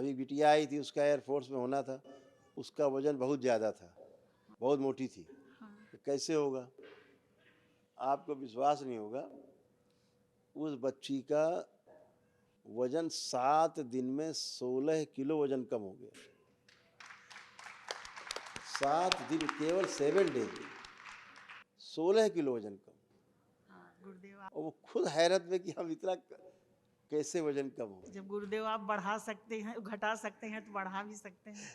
अभी बिटिया आई थी, उसका एयरफोर्स में होना था, उसका वजन बहुत ज़्यादा था, बहुत मोटी थी। तो कैसे होगा? आपको विश्वास नहीं होगा, उस बच्ची का वजन 7 दिन में 16 किलो वजन कम हो गया। 7 दिन, केवल 7 डेज में 16 किलो वजन कम। गुरुदेव और वो खुद हैरत में कि हम इतना कैसे वजन कम हो। जब गुरुदेव आप बढ़ा सकते हैं, घटा सकते हैं तो बढ़ा भी सकते हैं।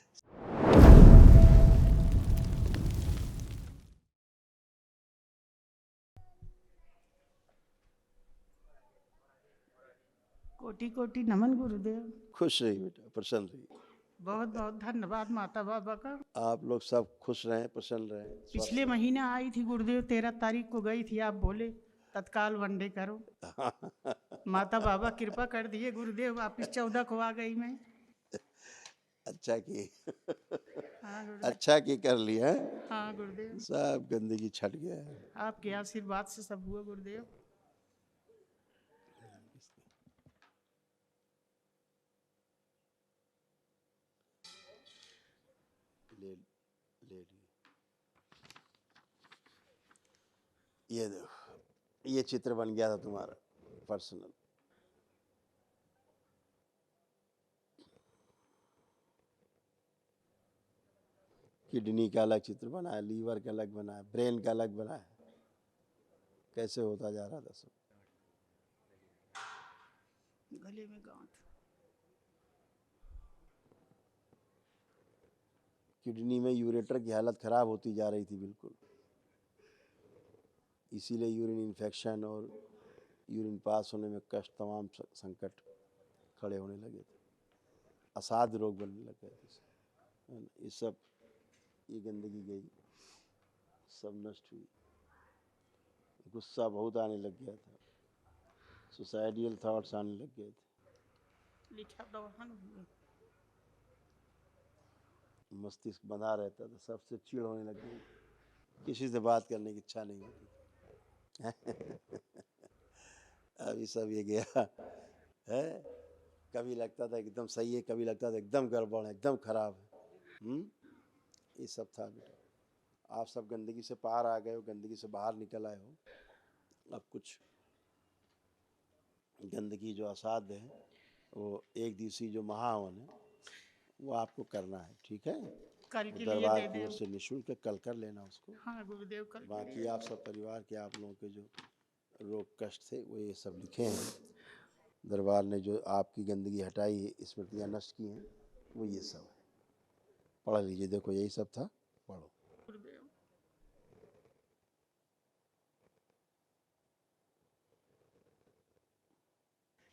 कोटि कोटि नमन गुरुदेव। खुश रहिए बेटा, प्रसन्न रहिए। बहुत बहुत धन्यवाद माता बाबा का। आप लोग सब खुश रहें, प्रसन्न रहें, पिछले स्वस्थ महीने आई थी गुरुदेव, 13 तारीख को गई थी, आप बोले तत्काल वनडे करो। रहें। माता बाबा कृपा कर दिए गुरुदेव, वापिस 14 को आ गई मैं। अच्छा की हाँ गुरुदेव। अच्छा की कर लिया है, हाँ गुरुदेव, सब गंदगी छट गया है। आपके आशीर्वाद से सब हुआ गुरुदेव। ले ले लिए। ये देखो, ये चित्र बन गया था तुम्हारा पर्सनल। किडनी का अलग चित्र बना है, लीवर का अलग बना है, ब्रेन का अलग बना है। कैसे होता जा रहा था सब। गले में गांठ। किडनी में यूरेटर की हालत खराब होती जा रही थी बिल्कुल, इसीलिए यूरिन इन्फेक्शन और यूरिन पास होने में कष्ट, तमाम संकट खड़े होने लगे थे, असाध्य रोग बनने लग गए थे। ये सब, ये गंदगी गई, सब नष्ट हुई। गुस्सा बहुत आने लग गया था, सुसाइडियल थॉट्स आने लग गए थे, लिखा दवाहन हुए। मस्तिष्क बंधा रहता था, सबसे चिढ़ होने लग गई, किसी से बात करने की इच्छा नहीं होती। अभी सब ये गया है। कभी लगता था एकदम सही है, कभी लगता था एकदम गड़बड़ है, एकदम खराब है। ये सब था बेटा। आप सब गंदगी से पार आ गए हो, गंदगी से बाहर निकल आए हो। अब कुछ गंदगी जो असाध्य है, वो एक दिवसीय जो महाहवन है वो आपको करना है, ठीक है? कल के लिए दरबार दे की दे। ओर से निःशुल्क, कल कर लेना उसको। हाँ गुरुदेव, कल के बाकी लिए। आप सब परिवार के, आप लोगों के जो रोग कष्ट थे वो ये सब लिखे हैं। दरबार ने जो आपकी गंदगी हटाई है, स्मृतियाँ नष्ट की हैं, वो ये सब है। पढ़ लीजिए, देखो यही सब था, पढ़ो। गुरुदेव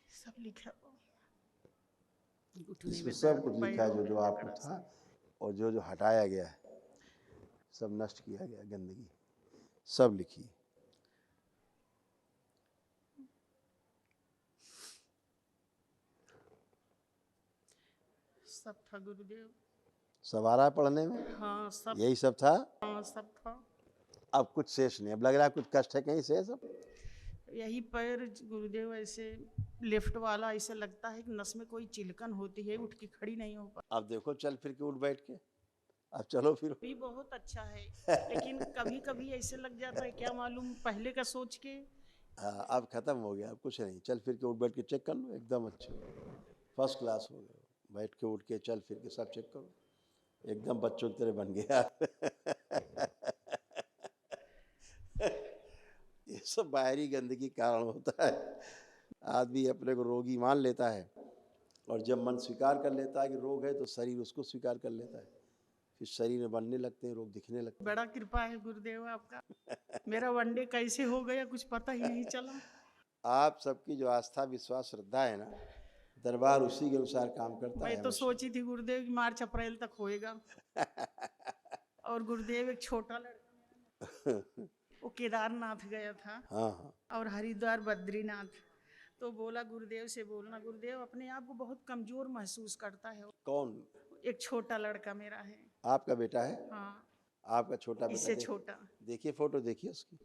सब लिखा। घुटने इसमें में सब दर्द, कुछ लिखा है पैरों जो में जो आपको जकड़ा था, सा। और जो जो हटाया गया है, सब नष्ट किया गया, गंदगी सब लिखी। सब था गुरुदेव। सब आ रहा है पढ़ने में, हाँ सब। यही सब था। हाँ सब था। अब कुछ शेष नहीं, अब लग रहा है कुछ कष्ट है कहीं शेष। अब यही पैर गुरुदेव ऐसे लेफ्ट वाला ऐसे लगता है कि नस में कोई चिलकन होती है, उठ के खड़ी नहीं हो पाती। अब देखो चल फिर के, उठ बैठ के, अब चलो फिर। भी बहुत अच्छा है, लेकिन कभी कभी ऐसे लग जाता है, क्या मालूम पहले का सोच के। हाँ, अब खत्म हो गया, अब कुछ नहीं, चल फिर के उठ बैठ के चेक कर लो, एकदम अच्छे हो, फर्स्ट क्लास हो गए। बैठ के, उठ के, चल फिर के सब चेक करो, एकदम बच्चों की तरह बन गया। ये सब बाहरी गंदगी के कारण होता है। आदमी अपने को रोगी मान लेता है, और जब मन स्वीकार कर लेता है कि रोग है, तो शरीर उसको स्वीकार कर लेता है, फिर शरीर में बनने लगते हैं रोग, दिखने लगते हैं। बड़ा कृपा है गुरुदेव आपका। मेरा वनडे कैसे हो गया कुछ पता ही नहीं चला। आप सबकी जो आस्था, विश्वास, श्रद्धा है ना, दरबार उसी के अनुसार काम करता मैं है तो हमेशा। सोची थी गुरुदेव कि मार्च अप्रैल तक होएगा। और गुरुदेव एक छोटा लड़का, वो केदारनाथ गया था। हाँ हाँ। और हरिद्वार, बद्रीनाथ। तो बोला गुरुदेव से, बोलना गुरुदेव अपने आप को बहुत कमजोर महसूस करता है। कौन? एक छोटा लड़का मेरा है। आपका बेटा है? हाँ। आपका छोटा बेटा? इससे छोटा। देखिए फोटो, देखिए उसकी।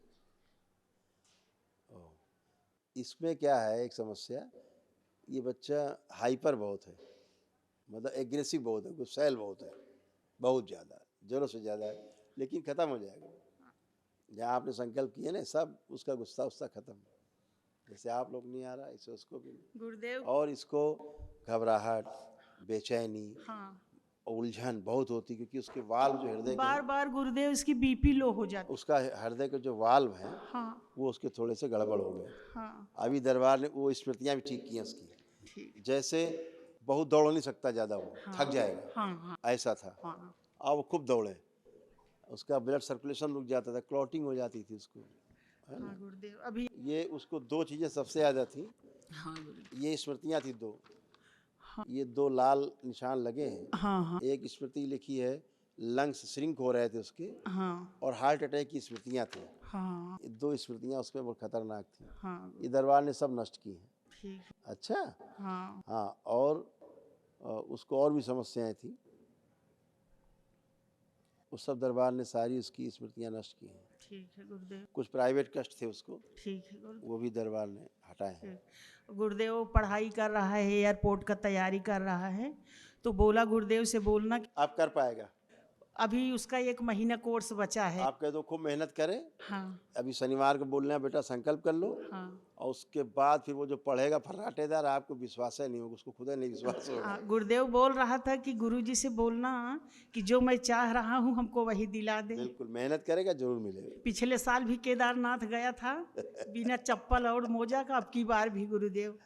ओह, इसमें क्या है एक समस्या, ये बच्चा हाइपर बहुत है, मतलब एग्रेसिव बहुत है, गुस्सैल बहुत है, बहुत ज़्यादा, ज़रूरत से ज़्यादा है, लेकिन ख़त्म हो जाएगा। जहाँ आपने संकल्प किए ना, सब उसका गुस्सा उसका ख़त्म। जैसे आप लोग नहीं आ रहा, ऐसे उसको भी नहीं। गुरुदेव। और इसको घबराहट, बेचैनी, हाँ, उलझन बहुत होती, क्योंकि उसके वाल्व जो हृदय के बार हैं, बार गुरुदेव इसकी बीपी लो हो जाती। उसका हृदय के जो वाल्व हैं हाँ वो उसके थोड़े से गड़बड़ हो गए। हाँ, अभी दरबार ने वो स्मृतियाँ भी ठीक की हैं उसकी। ठीक। जैसे बहुत दौड़ नहीं सकता ज़्यादा, वो हाँ थक जाएगा, हाँ हाँ ऐसा था। हाँ अब वो खूब दौड़े, उसका ब्लड सर्कुलेशन रुक जाता था, क्लॉटिंग हो जाती थी उसको, है हाँ ना। गुरुदेव। अभी ये उसको दो चीज़ें सबसे ज़्यादा थी, हाँ गुरुदेव। ये स्मृतियाँ थी दो, ये दो लाल निशान लगे हैं। हाँ हाँ एक स्मृति लिखी है, लंग्स श्रिंक हो रहे थे उसके, हाँ और हार्ट अटैक की स्मृतियाँ थी। हाँ ये दो स्मृतियाँ उसमें बहुत खतरनाक थी, हाँ ये दरबार ने सब नष्ट की हैं। ठीक। अच्छा, हाँ हाँ, और उसको और भी समस्याएं थी, उस सब दरबार ने सारी उसकी स्मृतियां नष्ट की हैं। ठीक है गुरुदेव। कुछ प्राइवेट कष्ट थे उसको, ठीक है गुरुदेव। वो भी दरबार ने हटाए हैं। ठीक। गुरुदेव पढ़ाई कर रहा है, एयरपोर्ट का तैयारी कर रहा है, तो बोला गुरुदेव से बोलना कि आप कर पाएगा, अभी उसका 1 महीना कोर्स बचा है। आप कह दो खूब मेहनत करें। हाँ अभी शनिवार को बोलना है, बेटा संकल्प कर लो, हाँ और उसके बाद फिर वो जो पढ़ेगा फर्राटेदार, आपको विश्वास ही नहीं होगा, उसको खुद ही नहीं विश्वास होगा। हाँ, गुरुदेव बोल रहा था कि गुरुजी से बोलना कि जो मैं चाह रहा हूँ हमको वही दिला दे। बिल्कुल, मेहनत करेगा जरूर मिलेगा। पिछले साल भी केदारनाथ गया था बिना चप्पल और मोजा का, अब की बार भी गुरुदेव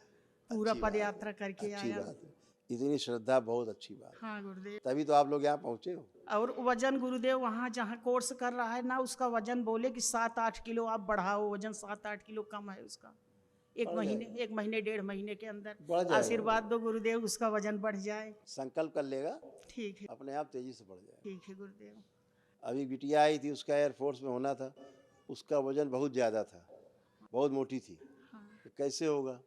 पूरा अच्छी पद बात है, यात्रा करके अच्छी आया। बात है, इतनी श्रद्धा बहुत अच्छी बात हाँ गुरुदेव। है, तभी तो आप लोग यहाँ पहुँचे हो। और वजन गुरुदेव वहाँ जहाँ कोर्स कर रहा है ना, उसका वजन बोले कि 7-8 किलो आप बढ़ाओ, वजन 7-8 किलो कम है उसका। बढ़ जाएगा, 1 महीने 1.5 महीने के अंदर बढ़ जाएगा, आशीर्वाद दो गुरुदेव, उसका वजन बढ़ जाए। संकल्प कर लेगा, ठीक है। अपने आप तेजी से बढ़ जाएगा। ठीक है गुरुदेव। अभी बिटिया आई थी, उसका एयरफोर्स में होना था, उसका वजन बहुत ज़्यादा था, बहुत मोटी थी, हाँ तो कैसे होगा,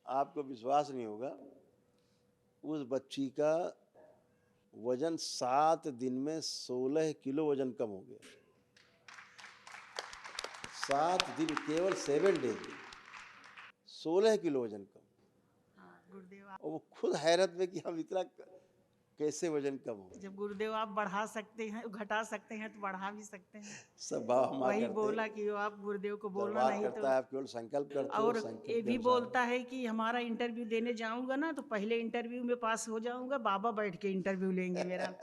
आपको विश्वास नहीं होगा, उस बच्ची का वजन 7 दिन में 16 किलो वजन कम हो गया। 7 दिन, केवल 7 डेज में 16 किलो वजन कम। हाँ गुरुदेव। और वो खुद हैरत में कि हम इतना कैसे वजन कम हो। जब गुरुदेव आप बढ़ा सकते हैं, घटा सकते हैं, तो बढ़ा भी सकते हैं। सब बाबा माँ वही करते बोला हैं, कि आप गुरुदेव को बोलना दरबार नहीं तो। करता है, आप केवल संकल्प करते हो, और संकल्प ये के भी अनुसार। बोलता है कि हमारा इंटरव्यू देने जाऊंगा ना, तो पहले इंटरव्यू में पास हो जाऊंगा, बाबा बैठ के इंटरव्यू लेंगे मेरा।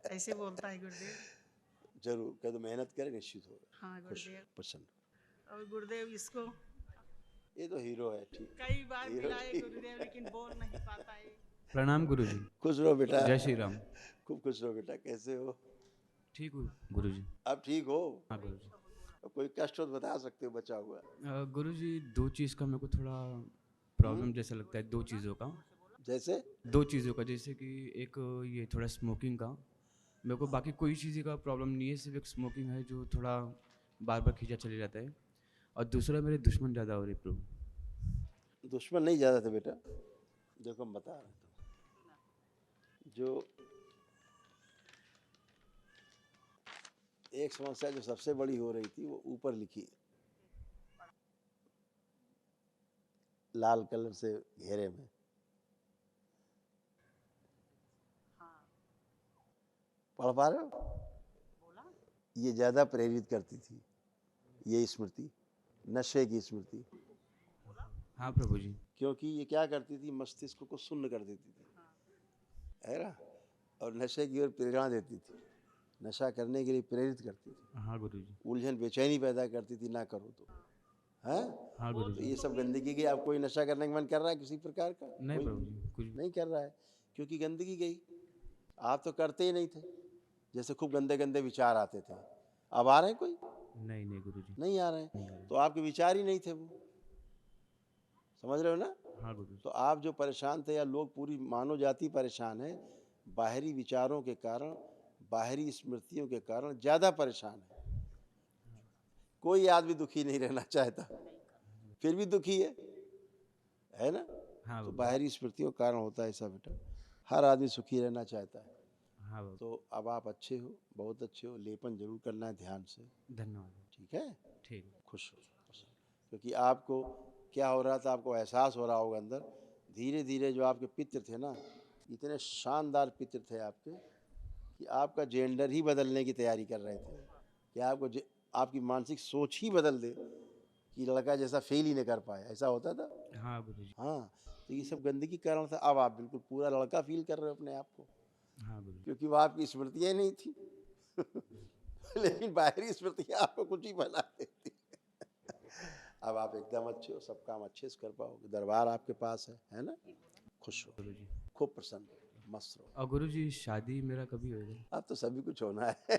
ऐसे बोलता है गुरुदेव। जरूर कह दो, मेहनत करे निश्चित होगा, हाँ खुश गुरुदेव। प्रसन्न। और गुरुदेव इसको ये तो हीरो है, ठीक, कई बार हीरो मिलाए ठीक। गुरुदेव, लेकिन बोल नहीं पाता है। प्रणाम गुरुजी। खुश रहो बेटा, जय श्री राम। खूब खुश रहो बेटा। कैसे हो? ठीक हूँ गुरुजी। आप ठीक हो? हाँ गुरुजी। अब कोई कष्ट हो तो बता सकते हो, बचा हुआ। गुरुजी, दो चीज़ का मेरे को थोड़ा प्रॉब्लम जैसा लगता है, दो चीज़ों का। जैसे? दो चीज़ों का, जैसे कि एक ये थोड़ा स्मोकिंग का, मेरे को बाकी कोई चीज़ का प्रॉब्लम नहीं है, सिर्फ एक स्मोकिंग है जो थोड़ा बार बार खींचा चले जाता है। और दूसरा, मेरे दुश्मन ज़्यादा हो रहे प्रभु। दुश्मन नहीं ज़्यादा थे बेटा, देखो हम बता रहे थे, जो एक समस्या जो सबसे बड़ी हो रही थी, वो ऊपर लिखी है, लाल कलर से घेरे में। पढ़ पा रहे हो? ये ज़्यादा प्रेरित करती थी, ये स्मृति, नशे की स्मृति। हाँ प्रभु जी। क्योंकि ये क्या करती थी, मस्तिष्क को शून्य कर देती थी, है ना, और नशे की ओर प्रेरणा देती थी, नशा करने के लिए प्रेरित करती थी। हाँ गुरुजी। उलझन बेचैनी पैदा करती थी, ना करो तो, है। हाँ तो गुरुजी। ये सब गंदगी गई। आप कोई नशा करने का मन कर रहा है किसी प्रकार का? नहीं कोई प्रभु जी, कुछ नहीं कर रहा है, क्योंकि गंदगी गई। आप तो करते ही नहीं थे, जैसे खूब गंदे गंदे विचार आते थे, अब आ रहे हैं कोई? नहीं। नहीं गुरुजी। नहीं आ रहे हैं, नहीं। तो आपके विचार ही नहीं थे वो, समझ रहे हो ना। हाँ गुरुजी। तो आप जो परेशान थे, या लोग, पूरी मानव जाति परेशान है, बाहरी विचारों के कारण, बाहरी स्मृतियों के कारण ज़्यादा परेशान है। कोई आदमी दुखी नहीं रहना चाहता, फिर भी दुखी है ना। हाँ तो बाबा। बाहरी स्मृतियों के कारण होता है ऐसा बेटा, हर आदमी सुखी रहना चाहता है। हाँ बाबा। तो अब आप अच्छे हो, बहुत अच्छे हो, लेपन जरूर करना है ध्यान से, धन्यवाद। ठीक है। ठीक। खुश हो, क्योंकि आपको क्या हो रहा था, आपको एहसास हो रहा होगा अंदर, धीरे धीरे जो आपके पितृ थे ना, इतने शानदार पितृ थे आपके कि आपका जेंडर ही बदलने की तैयारी कर रहे थे कि आपकी मानसिक सोच ही बदल दे कि लड़का जैसा फेल ही नहीं कर पाए, ऐसा होता था। हाँ गुरुजी। हाँ, तो ये सब गंदगी के कारण था। अब आप बिल्कुल पूरा लड़का फील कर रहे हो अपने आप को, हाँ गुरुजी। क्योंकि वो आपकी स्मृतियाँ नहीं थी लेकिन बाहरी स्मृतियाँ आपको कुछ ही बना देती। अब आप एकदम अच्छे हो, सब काम अच्छे से कर पाओगे, दरबार आपके पास है ना। खुश हो गुरुजी। खूब प्रसन्न हो, मस्त रहो। और गुरुजी शादी मेरा कभी होगा? अब तो सभी कुछ होना है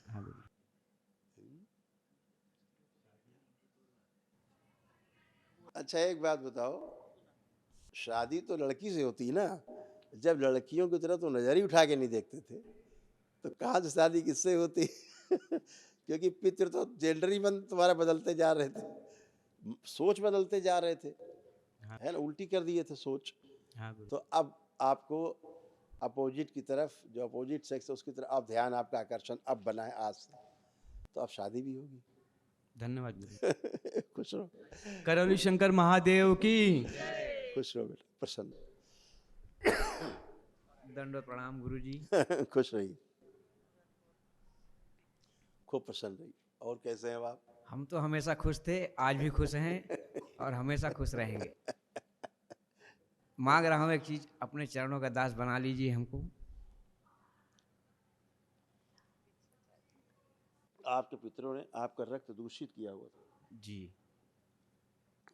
हाँ गुरुजी। अच्छा एक बात बताओ, शादी तो लड़की से होती है ना, जब लड़कियों की तरफ तो नजर ही उठा के नहीं देखते थे तो कहाँ से शादी किससे होती क्योंकि पितृ तो जेंडर ही तुम्हारा बदलते जा रहे थे, सोच बदलते जा रहे थे, हाँ। है ना, उल्टी कर दिए थे सोच। हाँ गुरुजी। तो अब आपको अपोजिट की तरफ, जो अपोजिट सेक्स है उसकी तरफ अब ध्यान, आपका आकर्षण अब बना है आज से, तो अब शादी भी होगी। धन्यवाद गुरुजी। खुश रहो, करौली शंकर महादेव की। खुश रहो बेटा, प्रसन्न दंडवत प्रणाम गुरुजी। खुश रहिए, खूब प्रसन्न रहिए। और कैसे हैं आप? हम तो हमेशा खुश थे, आज भी खुश हैं और हमेशा खुश रहेंगे। मांग रहा हूँ एक चीज, अपने चरणों का दास बना लीजिए हमको। आपके पितरों ने आपका रक्त दूषित किया हुआ था। जी।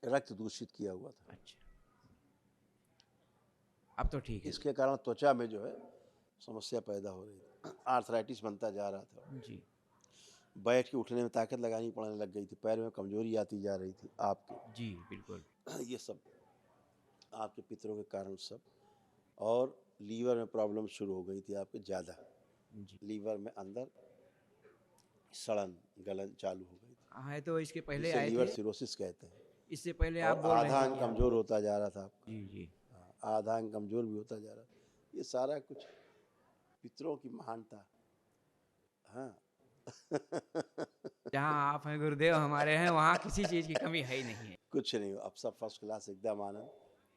रक्त दूषित किया हुआ था। अच्छा, अब तो ठीक है। इसके कारण त्वचा में जो है समस्या पैदा हो रही थी, आर्थराइटिस बनता जा रहा था, जी। बैठ के उठने में ताकत लगानी पड़ने लग गई थी, पैर में कमजोरी आती जा रही थी आपके। जी बिल्कुल। ये सब आपके पितरों के कारण सब। और लीवर में प्रॉब्लम शुरू हो गई थी आपके ज़्यादा, जी। लीवर में अंदर सड़न गलन चालू हो गई थी, हाँ, तो इसके पहले जिसे आए लीवर थे, सिरोसिस कहते हैं। इससे पहले आप और बोल रहे आधा थे अंग कि हम- कमजोर होता जा रहा था आपका। जी जी। हाँ, आधा अंग कमजोर भी होता जा रहा था। ये सारा कुछ पितरों की महानता। हाँ जहाँ आप हैं गुरुदेव हमारे हैं, वहाँ किसी चीज की कमी है ही नहीं है। कुछ नहीं हो, अब सब फर्स्ट क्लास, एकदम आनंद,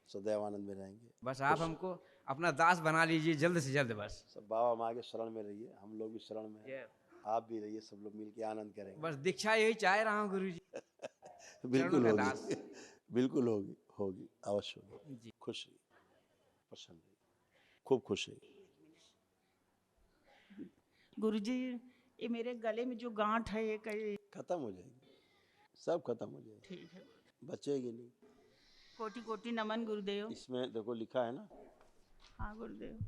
सदैव आनंद में रहेंगे। बस आप हमको अपना दास बना लीजिए जल्द से जल्द बस। सब बाबा माँ के शरण में रहिए, हम लोग भी शरण में हैं, आप भी रहिए, सब लोग मिलके आनंद करेंगे। बस दीक्षा यही चाह रहा हूँ गुरु जी। बिल्कुल चरणों का होगी, बिल्कुल होगी, होगी, अवश्य होगी। जी। खुश रहिए, प्रसन्न रहिए, खूब खुश रहिए। गुरुजी, ये मेरे गले में जो गांठ है ये कहीं खत्म हो जाएगी, सब खत्म हो जाएगी, ठीक है। बचेगी नहीं। कोटि कोटि नमन गुरुदेव। इसमें देखो लिखा है ना, हाँ गुरुदेव।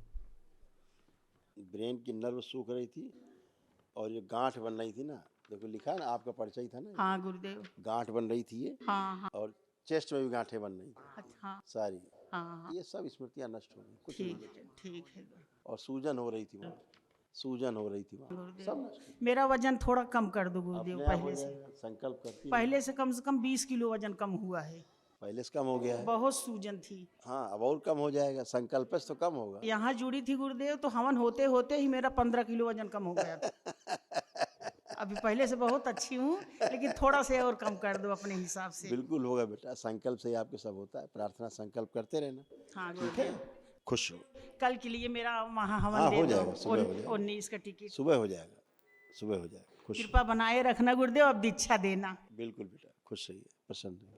ब्रेन की नर्व सूख रही थी और ये गांठ बन रही थी ना, देखो लिखा है ना, आपका परिचय था ना, हाँ गुरुदेव। गांठ बन रही थी ये, हाँ हाँ और चेस्ट में भी गांठें बन रही थी अच्छा, हाँ सारी। हाँ हाँ ये सब स्मृतियाँ नष्ट हो गई, कुछ नहीं ठीक बचा। है ठीक है और सूजन हो रही थी वहाँ, सूजन हो रही थी वहाँ, गुरुदेव। सब नष्ट हो गया। मेरा वजन थोड़ा कम कर दो गुरुदेव। अपने आप हो पहले से जाएगा, संकल्प करती है। पहले से कम 20 किलो वजन कम हुआ है। पहले से कम हो गया है। बहुत सूजन थी। हाँ, अब और कम हो जाएगा, संकल्प से तो कम होगा। यहाँ जुड़ी थी गुरुदेव, तो हवन होते होते ही मेरा 15 किलो वजन कम हो गया था। अभी पहले से बहुत अच्छी हूँ, लेकिन थोड़ा से और कम कर दो अपने हिसाब से। बिल्कुल होगा बेटा, संकल्प से ही आपके सब होता है, प्रार्थना संकल्प करते रहना। हाँ ठीक है, गुरुदेव। खुश हो। कल के लिए मेरा वहाँ हाँ, हवन हो दे दो, जाएगा, सुबह हो जाएगा। 19 का टिकट। सुबह हो जाएगा, सुबह हो जाएगा। खुश कृपा बनाए रखना गुरुदेव, अब दीक्षा देना। बिल्कुल बेटा, खुश रहिए, प्रसन्न रहिए।